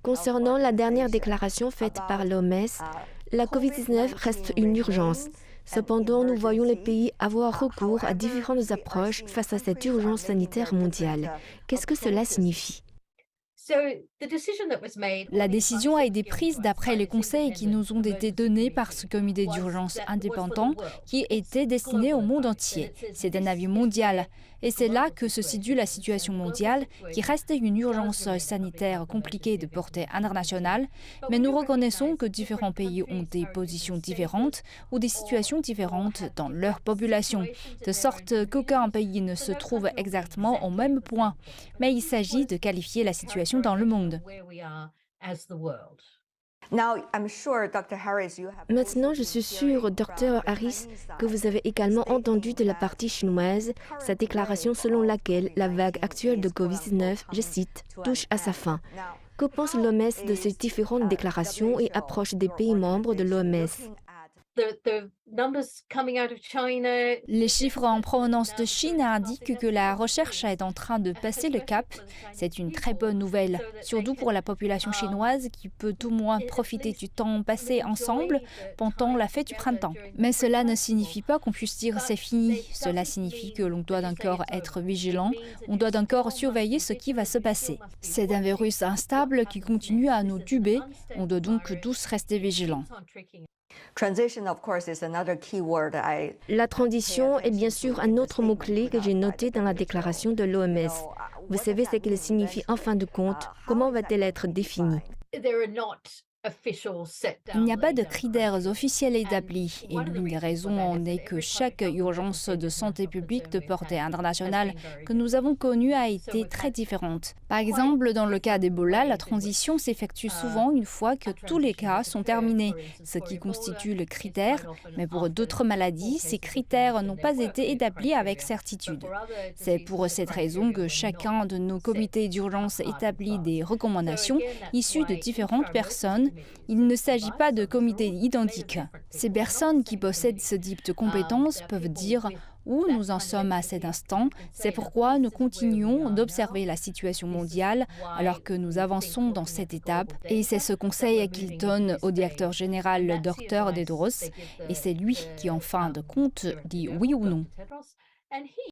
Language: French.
Concernant la dernière déclaration faite par l'OMS, la COVID-19 reste une urgence. Cependant, nous voyons les pays avoir recours à différentes approches face à cette urgence sanitaire mondiale. Qu'est-ce que cela signifie? La décision a été prise d'après les conseils qui nous ont été donnés par ce comité d'urgence indépendant qui était destiné au monde entier. C'est un avis mondial. Et c'est là que se situe la situation mondiale, qui reste une urgence sanitaire compliquée de portée internationale. Mais nous reconnaissons que différents pays ont des positions différentes ou des situations différentes dans leur population, de sorte qu'aucun pays ne se trouve exactement au même point. Mais il s'agit de qualifier la situation dans le monde. Maintenant, je suis sûre, Dr Harris, que vous avez également entendu de la partie chinoise sa déclaration selon laquelle la vague actuelle de COVID-19, je cite, touche à sa fin. Que pense l'OMS de ces différentes déclarations et approches des pays membres de l'OMS? Les chiffres en provenance de Chine indiquent que la recherche est en train de passer le cap. C'est une très bonne nouvelle, surtout pour la population chinoise qui peut au moins profiter du temps passé ensemble pendant la fête du printemps. Mais cela ne signifie pas qu'on puisse dire c'est fini. Cela signifie que l'on doit encore être vigilant, on doit encore surveiller ce qui va se passer. C'est un virus instable qui continue à nous tuber, on doit donc tous rester vigilants. La transition est bien sûr un autre mot-clé que j'ai noté dans la déclaration de l'OMS. Vous savez ce qu'elle signifie en fin de compte? Comment va-t-elle être définie? Il n'y a pas de critères officiels établis et l'une des raisons en est que chaque urgence de santé publique de portée internationale que nous avons connue a été très différente. Par exemple, dans le cas d'Ebola, la transition s'effectue souvent une fois que tous les cas sont terminés, ce qui constitue le critère, mais pour d'autres maladies, ces critères n'ont pas été établis avec certitude. C'est pour cette raison que chacun de nos comités d'urgence établit des recommandations issues de différentes personnes. Il ne s'agit pas de comités identiques. Ces personnes qui possèdent ce type de compétences peuvent dire où nous en sommes à cet instant. C'est pourquoi nous continuons d'observer la situation mondiale alors que nous avançons dans cette étape. Et c'est ce conseil qu'il donne au directeur général, le Dr Tedros. Et c'est lui qui, en fin de compte, dit oui ou non.